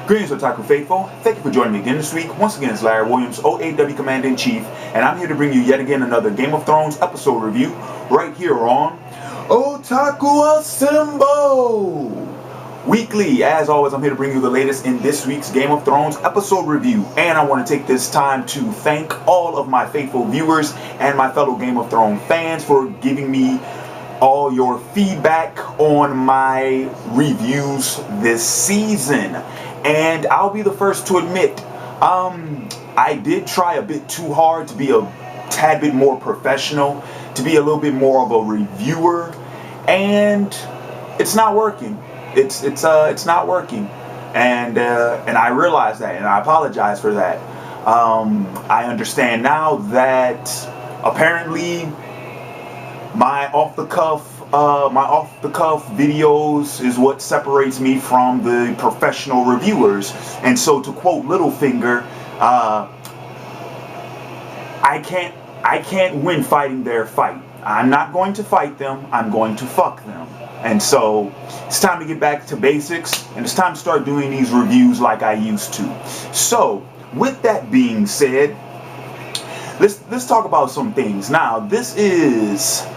Greetings, Otaku Faithful. Thank you for joining me again this week. Once again, it's Larry Williams, OAW Commander-in-Chief, and I'm here to bring you yet again another Game of Thrones episode review right here on Otaku Assemble! Weekly, as always, I'm here to bring you the latest in this week's Game of Thrones episode review, and I want to take this time to thank all of my faithful viewers and my fellow Game of Thrones fans for giving me all your feedback on my reviews this season. And I'll be the first to admit, I did try a bit too hard to be a tad bit more professional, to be a little bit more of a reviewer, and it's not working. It's not working, and I realize that, and I apologize for that. I understand now that apparently my off the cuff videos is what separates me from the professional reviewers. And so, to quote Littlefinger, I can't win fighting their fight. I'm not going to fight them. I'm going to fuck them. And so it's time to get back to basics, and it's time to start doing these reviews like I used to. So with that being said, let's talk about some things. Now, this is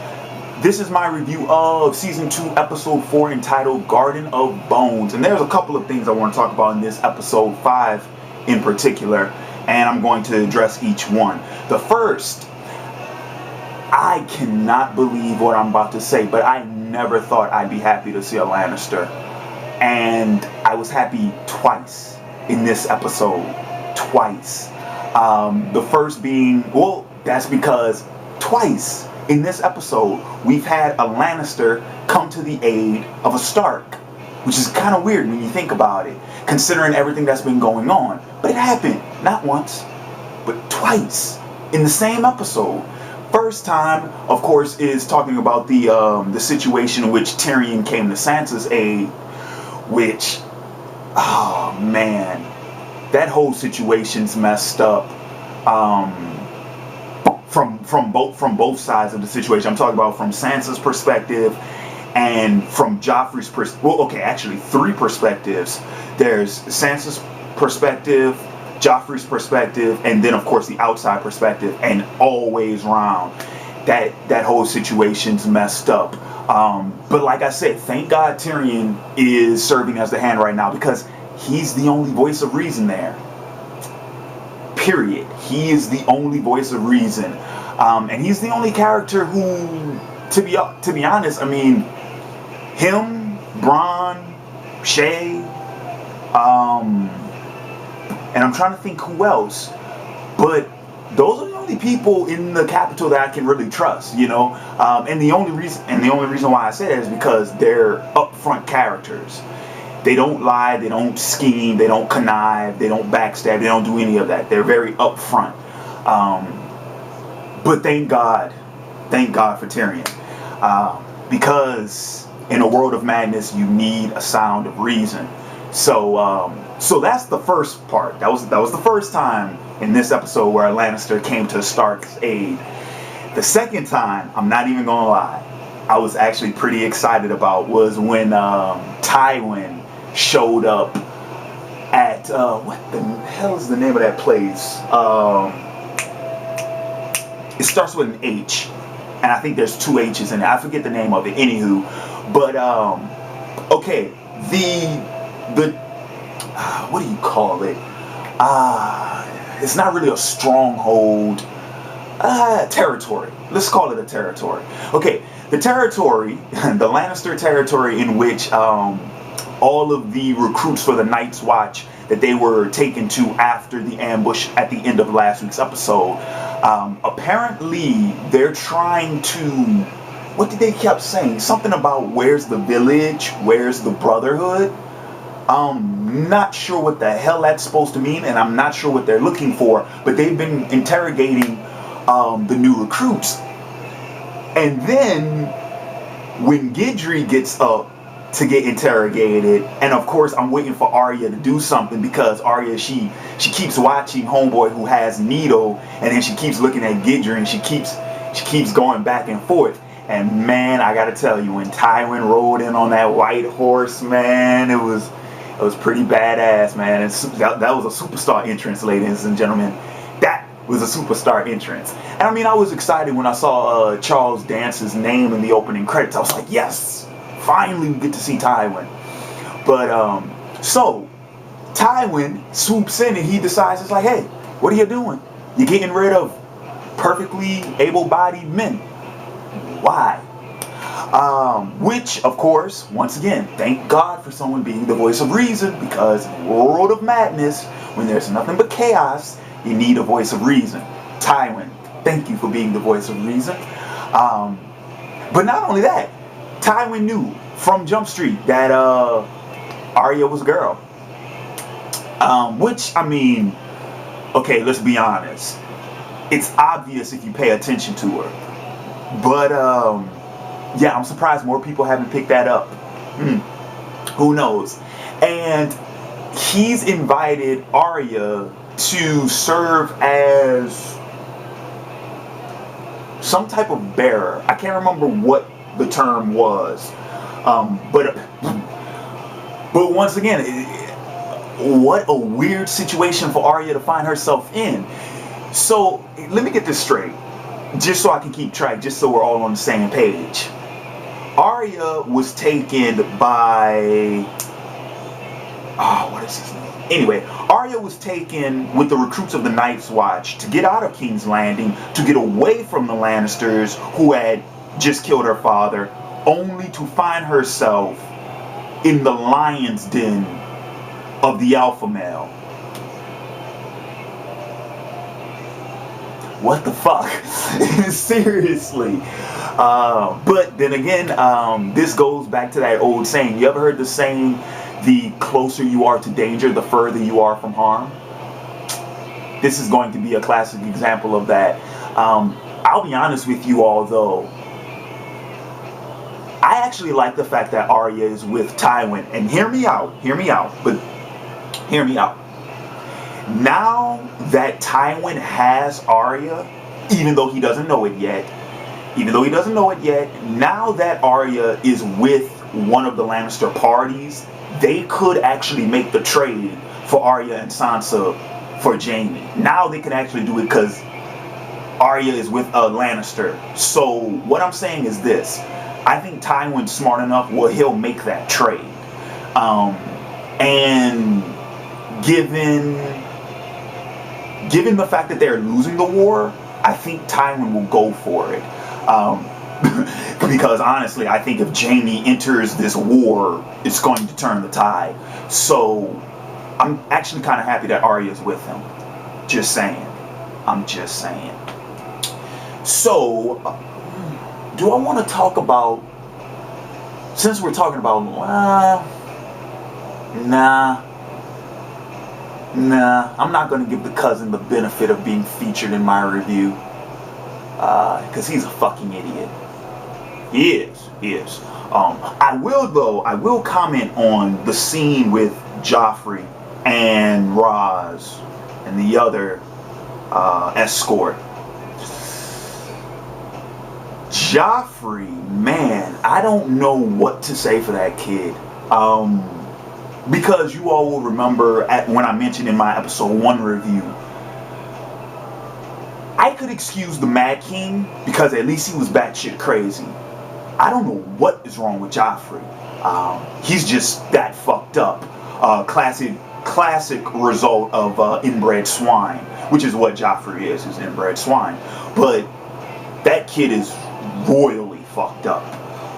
my review of Season 2, Episode 4, entitled Garden of Bones. And there's a couple of things I want to talk about in this Episode 5 in particular, and I'm going to address each one. The first, I cannot believe what I'm about to say, but I never thought I'd be happy to see a Lannister. And I was happy twice in this episode. Twice. The first being, well, that's because twice in this episode, we've had a Lannister come to the aid of a Stark, which is kind of weird when you think about it, considering everything that's been going on. But it happened, not once, but twice in the same episode. First time, of course, is talking about the situation in which Tyrion came to Sansa's aid, which, oh man, that whole situation's messed up. From both sides of the situation. I'm talking about from Sansa's perspective and from Joffrey's perspective. Well, okay, actually three perspectives. There's Sansa's perspective, Joffrey's perspective, and then of course the outside perspective. And always round, that whole situation's messed up. But like I said, thank God Tyrion is serving as the hand right now, because he's the only voice of reason there. Period. He is the only voice of reason, and he's the only character who, to be honest, I mean, him, Bronn, Shay, and I'm trying to think who else, but those are the only people in the capital that I can really trust, you know. And the only reason why I say that is because they're upfront characters. They don't lie, they don't scheme, they don't connive, they don't backstab, they don't do any of that. They're very upfront. But thank God for Tyrion. Because in a world of madness, you need a sound of reason. So that's the first part. That was the first time in this episode where a Lannister came to Stark's aid. The second time, I'm not even gonna lie, I was actually pretty excited about was when Tywin showed up at what the hell is the name of that place? It starts with an H, and I think there's two H's in it. I forget the name of it. Anywho, but okay, the what do you call it? It's not really a stronghold. Territory. Let's call it a territory. Okay, the territory, the Lannister territory, in which all of the recruits for the Night's Watch that they were taken to after the ambush at the end of last week's episode. Apparently, they're trying to, what did they keep saying? Something about where's the village? Where's the brotherhood? I'm not sure what the hell that's supposed to mean, and I'm not sure what they're looking for, but they've been interrogating the new recruits. And then when Gendry gets up to get interrogated, and of course I'm waiting for Arya to do something, because Arya, she keeps watching homeboy who has Needle, and then she keeps looking at Gendry, and she keeps going back and forth. And man, I gotta tell you, when Tywin rode in on that white horse, man, it was It was pretty badass, man. And that was a superstar entrance, ladies and gentlemen. That was a superstar entrance. And I mean, I was excited when I saw Charles Dance's name in the opening credits. I was like, yes, finally we get to see Tywin. But so Tywin swoops in and he decides, it's like, hey, what are you doing? You're getting rid of perfectly able-bodied men. Why? Which, of course, once again, thank God for someone being the voice of reason, because in the world of madness, when there's nothing but chaos, you need a voice of reason. Tywin, thank you for being the voice of reason. But not only that, Tywin knew from Jump Street that Arya was a girl. Which, I mean, okay, let's be honest. It's obvious if you pay attention to her. But, yeah, I'm surprised more people haven't picked that up. Who knows? And he's invited Arya to serve as some type of bearer. I can't remember what the term was. But once again, what a weird situation for Arya to find herself in. So, let me get this straight. Just so I can keep track, just so we're all on the same page. Arya was taken by... what is his name? Anyway, Arya was taken with the recruits of the Night's Watch to get out of King's Landing, to get away from the Lannisters who had just killed her father, only to find herself in the lion's den of the alpha male. What the fuck? Seriously. But then again, this goes back to that old saying. You ever heard the saying, the closer you are to danger, the further you are from harm? This is going to be a classic example of that. I'll be honest with you all, though. I actually like the fact that Arya is with Tywin. And hear me out. Now that Tywin has Arya, even though he doesn't know it yet, now that Arya is with one of the Lannister parties, they could actually make the trade for Arya and Sansa for Jaime. Now they can actually do it because Arya is with a Lannister. So what I'm saying is this. I think Tywin's smart enough where he'll make that trade. And given the fact that they're losing the war, I think Tywin will go for it. Because honestly, I think if Jaime enters this war, it's going to turn the tide. So I'm actually kind of happy that Arya's with him. Just saying. I'm just saying. So, do I want to talk about, since we're talking about, nah, I'm not going to give the cousin the benefit of being featured in my review. Because he's a fucking idiot. He is. I will comment on the scene with Joffrey and Raz and the other escort. Joffrey, man, I don't know what to say for that kid. Because you all will remember when I mentioned in my episode 1 review, I could excuse the Mad King because at least he was batshit crazy. I don't know what is wrong with Joffrey. He's just that fucked up. Classic result of inbred swine, which is what Joffrey is inbred swine. But that kid is royally fucked up.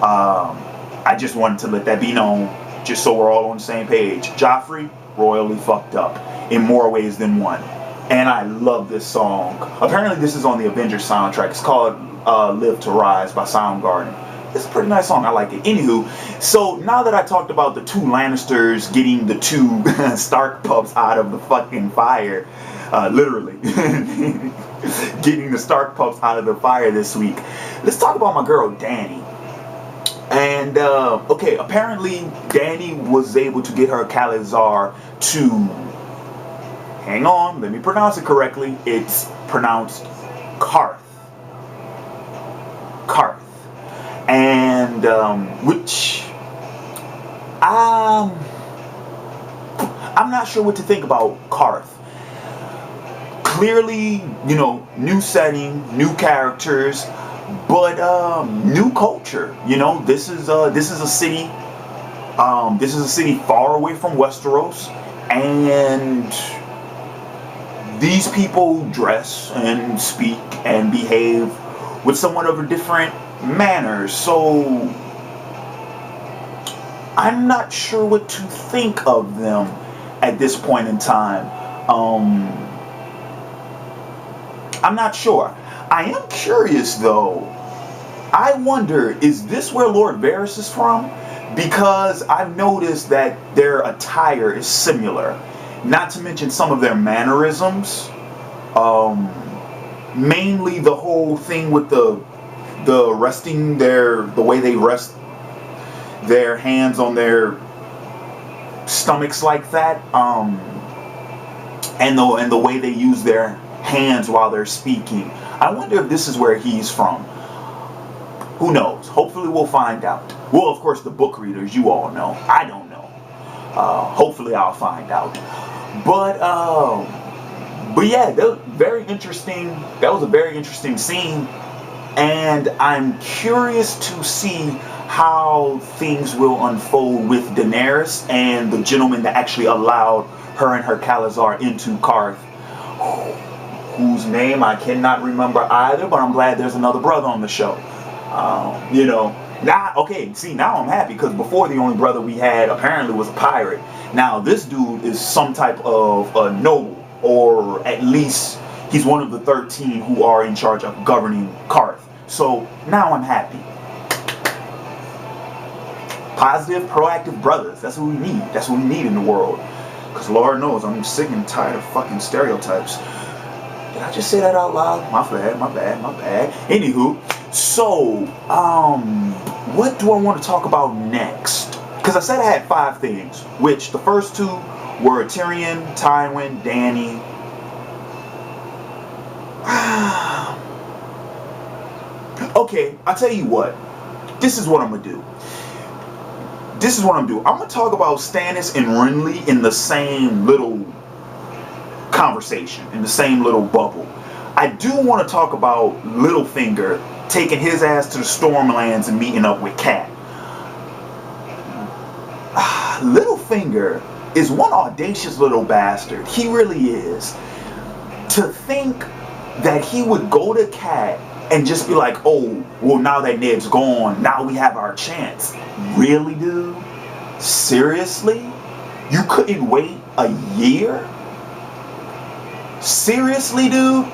I just wanted to let that be known, just so we're all on the same page. Joffrey, royally fucked up in more ways than one. And I love this song. Apparently this is on the Avengers soundtrack. It's called Live to Rise by Soundgarden. It's a pretty nice song. I like it. Anywho, so now that I talked about the 2 Lannisters getting the 2 Stark pups out of the fucking fire, literally, getting the Stark pups out of the fire this week, let's talk about my girl Dany. And, okay, apparently Dany was able to get her Khalizar to, hang on, let me pronounce it correctly. It's pronounced Qarth. And, which, I'm not sure what to think about Qarth. Clearly, you know, new setting, new characters, but new culture. You know, this is a city. This is a city far away from Westeros, and these people dress and speak and behave with somewhat of a different manner. So I'm not sure what to think of them at this point in time. I'm not sure. I am curious though. I wonder, is this where Lord Varys is from? Because I've noticed that their attire is similar. Not to mention some of their mannerisms. Mainly the whole thing with the resting the way they rest their hands on their stomachs like that. And the way they use their hands while they're speaking. I wonder if this is where he's from. Who knows? Hopefully we'll find out. Well, of course, the book readers, you all know. I don't know. Hopefully I'll find out. But yeah, that was very interesting. That was a very interesting scene. And I'm curious to see how things will unfold with Daenerys and the gentleman that actually allowed her and her Khazar into Qarth, whose name I cannot remember either, but I'm glad there's another brother on the show. You know, now, okay, see, now I'm happy, because before the only brother we had apparently was a pirate. Now this dude is some type of a noble, or at least he's one of the 13 who are in charge of governing Qarth. So now I'm happy. Positive, proactive brothers. That's what we need. That's what we need in the world. Because Lord knows I'm sick and tired of fucking stereotypes. Did I just say that out loud? My bad. Anywho, so, what do I want to talk about next? Because I said I had 5 things, which the first 2 were Tyrion, Tywin, Dany. Okay, I'll tell you what. This is what I'm going to do. I'm going to talk about Stannis and Renly in the same little conversation, in the same little bubble. I do want to talk about Littlefinger taking his ass to the Stormlands and meeting up with Cat. Littlefinger is one audacious little bastard. He really is. To think that he would go to Cat and just be like, oh, well, now that Ned's gone, now we have our chance. Really, dude? Seriously? You couldn't wait a year? Seriously, dude?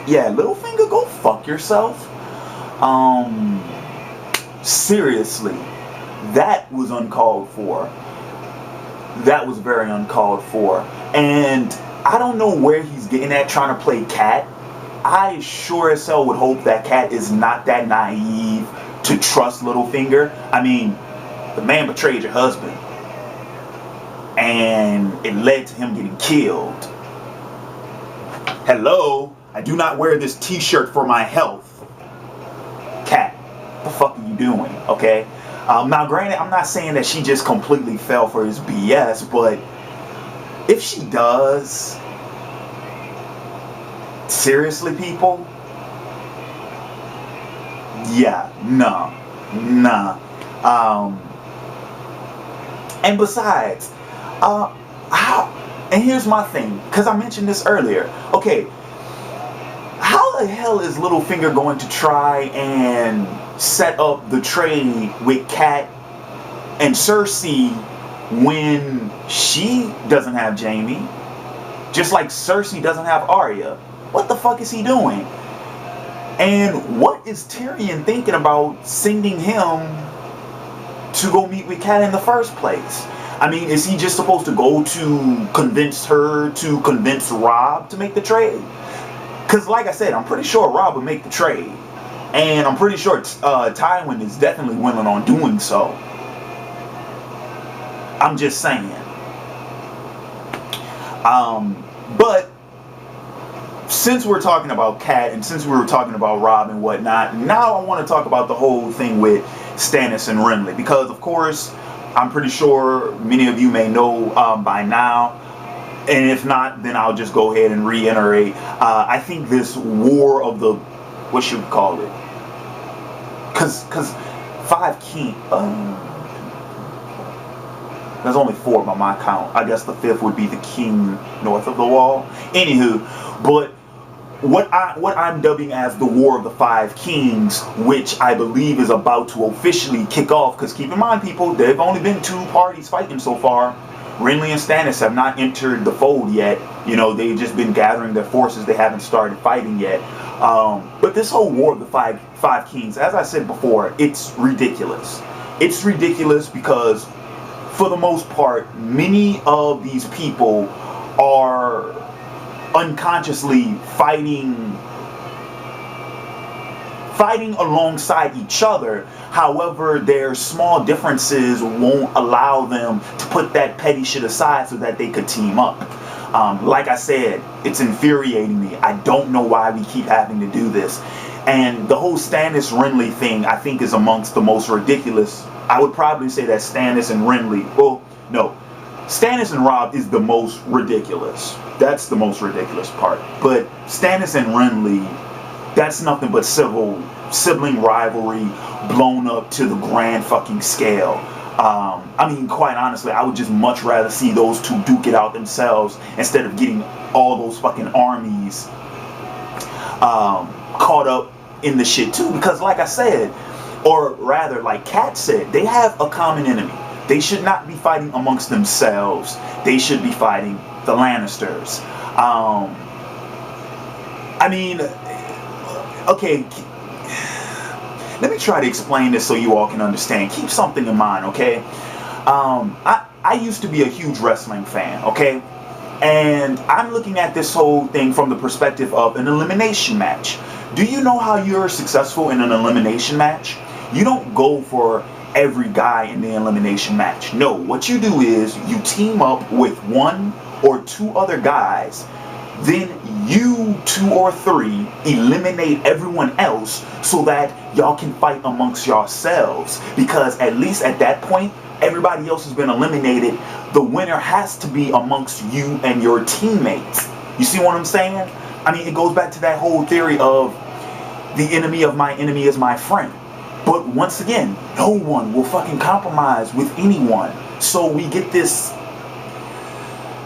Yeah, Littlefinger, go fuck yourself. Seriously. That was uncalled for. That was very uncalled for. And I don't know where he's getting at trying to play Cat. I sure as hell would hope that Cat is not that naive to trust Littlefinger. I mean, the man betrayed your husband. And it led to him getting killed. Hello? I do not wear this t-shirt for my health. Cat, what the fuck are you doing? Okay? Now granted, I'm not saying that she just completely fell for his BS, but if she does, seriously, people? Yeah, nah. And besides, and here's my thing, because I mentioned this earlier. Okay, how the hell is Littlefinger going to try and set up the trade with Cat and Cersei when she doesn't have Jaime? Just like Cersei doesn't have Arya. What the fuck is he doing? And what is Tyrion thinking about sending him to go meet with Cat in the first place? I mean, is he just supposed to go to convince Robb to make the trade? Because like I said, I'm pretty sure Robb would make the trade. And I'm pretty sure Tywin is definitely willing on doing so. I'm just saying. But since we're talking about Cat and since we were talking about Robb and whatnot, now I want to talk about the whole thing with Stannis and Renly. Because, of course, I'm pretty sure many of you may know by now. And if not, then I'll just go ahead and reiterate. I think this war of the, what should we call it? Cause 5 kings. There's only 4 by my count. I guess the 5th would be the king north of the wall. Anywho, but what I'm dubbing as the War of the 5 Kings, which I believe is about to officially kick off. Because keep in mind, people, there've only been 2 parties fighting so far. Renly and Stannis have not entered the fold yet. You know, they've just been gathering their forces. They haven't started fighting yet. But this whole War of the five Kings, as I said before, it's ridiculous. It's ridiculous because, for the most part, many of these people are unconsciously fighting alongside each other. However, their small differences won't allow them to put that petty shit aside so that they could team up. Like I said, it's infuriating me. I don't know why we keep having to do this. And the whole Stannis Renly thing, I think, is amongst the most ridiculous. I would probably say that Stannis and Renly, well, no, Stannis and Robb is the most ridiculous. That's the most ridiculous part. But Stannis and Renly, that's nothing but sibling rivalry blown up to the grand fucking scale. I mean, quite honestly, I would just much rather see those 2 duke it out themselves instead of getting all those fucking armies caught up in the shit too. Because like I said, or rather like Kat said, they have a common enemy. They should not be fighting amongst themselves. They should be fighting the Lannisters. I mean, okay, let me try to explain this so you all can understand. Keep something in mind, okay? I used to be a huge wrestling fan, okay? And I'm looking at this whole thing from the perspective of an elimination match. Do you know how you're successful in an elimination match? You don't go for every guy in the elimination match. No, what you do is you team up with 1 or 2 other guys. Then you 2 or 3 eliminate everyone else so that y'all can fight amongst yourselves. Because at least at that point, everybody else has been eliminated. The winner has to be amongst you and your teammates. You see what I'm saying? I mean, it goes back to that whole theory of the enemy of my enemy is my friend. But once again, no one will fucking compromise with anyone. So we get this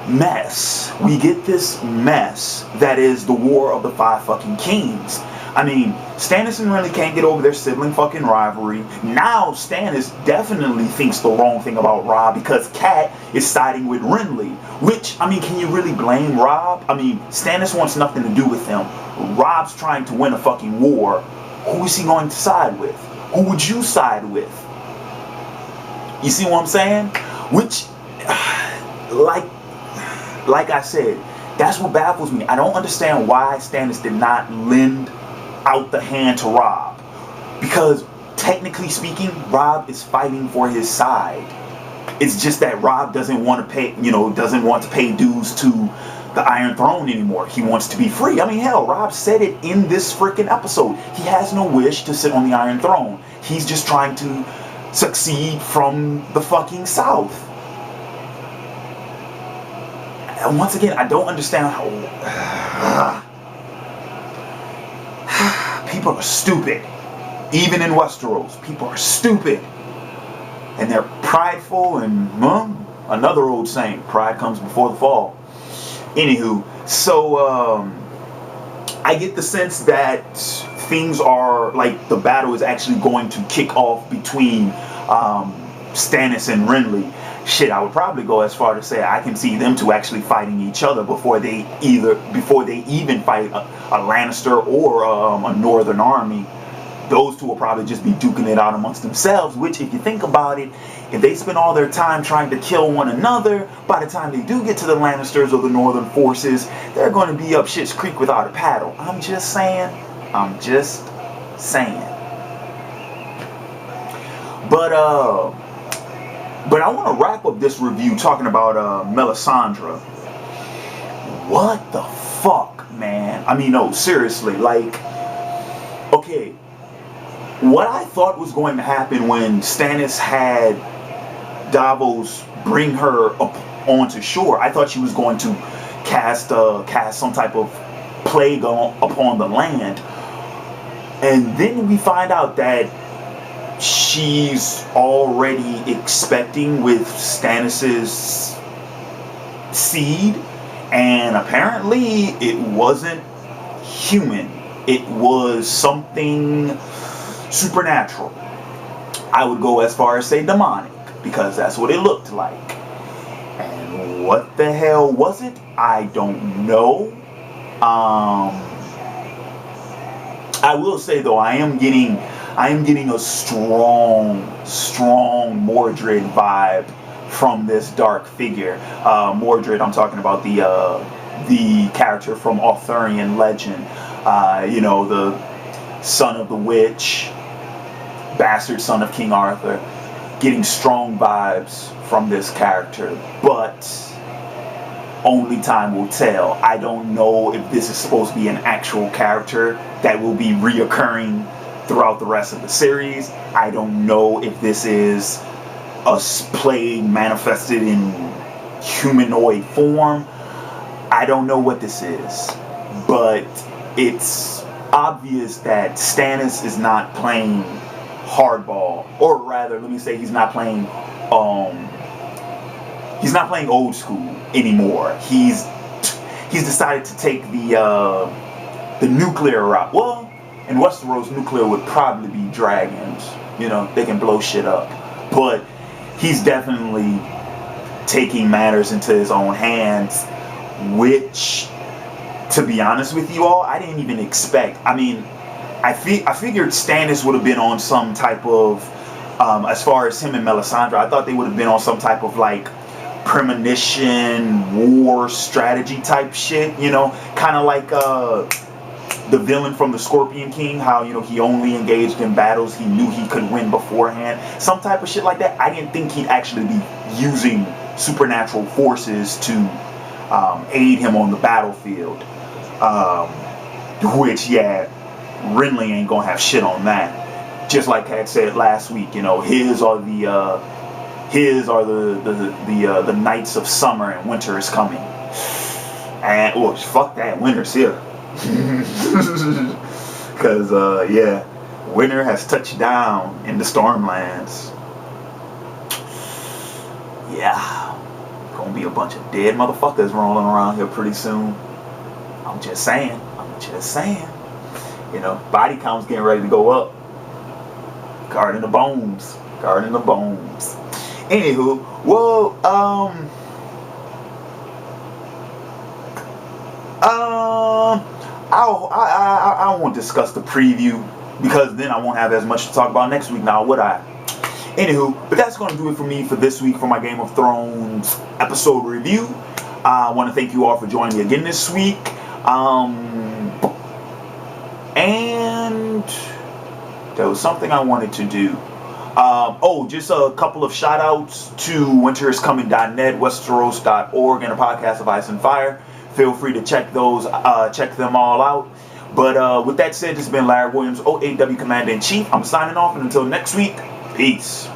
mess. We get this mess that is the War of the 5 fucking Kings. I mean, Stannis and Renly can't get over their sibling fucking rivalry. Now Stannis definitely thinks the wrong thing about Robb because Kat is siding with Renly. Which, I mean, can you really blame Robb? I mean, Stannis wants nothing to do with him. Robb's trying to win a fucking war. Who is he going to side with? Who would you side with? You see what I'm saying? Which, like I said, that's what baffles me. I don't understand why Stannis did not lend out the hand to Robb. Because, technically speaking, Robb is fighting for his side. It's just that Robb doesn't want to pay, doesn't want to pay dues to the Iron Throne anymore. He wants to be free. I mean, hell, Robb said it in this freaking episode. He has no wish to sit on the Iron Throne. He's just trying to succeed from the fucking South. And once again, I don't understand how people are stupid. Even in Westeros, people are stupid. And they're prideful and, another old saying, pride comes before the fall. Anywho, so I get the sense that things are, like, the battle is actually going to kick off between Stannis and Renly. Shit, I would probably go as far to say I can see them 2 actually fighting each other before they even fight a Lannister or a Northern army. Those 2 will probably just be duking it out amongst themselves, which, if you think about it, if they spend all their time trying to kill one another, by the time they do get to the Lannisters or the Northern forces, they're going to be up shit's creek without a paddle. I'm just saying. But I want to wrap up this review talking about Melisandre. What the fuck, man? I mean, no, seriously, like, okay, what I thought was going to happen when Stannis had Davos bring her up onto shore. I thought she was going to cast some type of plague upon the land. And then we find out that she's already expecting with Stannis's seed, and apparently it wasn't human. It was something supernatural. I would go as far as say demonic, because that's what it looked like. And what the hell was it? I don't know. I will say though, I am getting a strong Mordred vibe from this dark figure. Mordred, I'm talking about the character from Arthurian legend. You know, the son of the witch, bastard son of King Arthur. Getting strong vibes from this character, but only time will tell. I don't know if this is supposed to be an actual character that will be reoccurring throughout the rest of the series. I don't know if this is a plague manifested in humanoid form. I don't know what this is, but it's obvious that Stannis is not playing hardball, or rather, let me say he's not playing old school anymore. He's decided to take the nuclear route. Well, in Westeros, nuclear would probably be dragons. You know, they can blow shit up. But he's definitely taking matters into his own hands, which, to be honest with you all, I didn't even expect. I mean, I figured Stannis would have been on some type of, as far as him and Melisandre, I thought they would have been on some type of like premonition, war strategy type shit, you know, kind of like the villain from the Scorpion King, how, you know, he only engaged in battles he knew he could win beforehand, some type of shit like that. I didn't think he'd actually be using supernatural forces to aid him on the battlefield, which, yeah, Renly ain't gonna have shit on that. Just like I said last week, you know, his are the nights of summer and winter is coming. And well, fuck that, winter's here. Cause yeah, winter has touched down in the Stormlands. Yeah, gonna be a bunch of dead motherfuckers rolling around here pretty soon. I'm just saying. You know, body count's getting ready to go up. Guarding the bones. Anywho, well, I won't discuss the preview, because then I won't have as much to talk about next week now, would I? Anywho, but that's going to do it for me for this week for my Game of Thrones episode review. I want to thank you all for joining me again this week. And there was something I wanted to do. Just a couple of shout outs to winteriscoming.net, westeros.org, and a podcast of Ice and Fire. Feel free to check them all out. But with that said, this has been Larry Williams, OAW Commander-in-Chief. I'm signing off, and until next week, peace.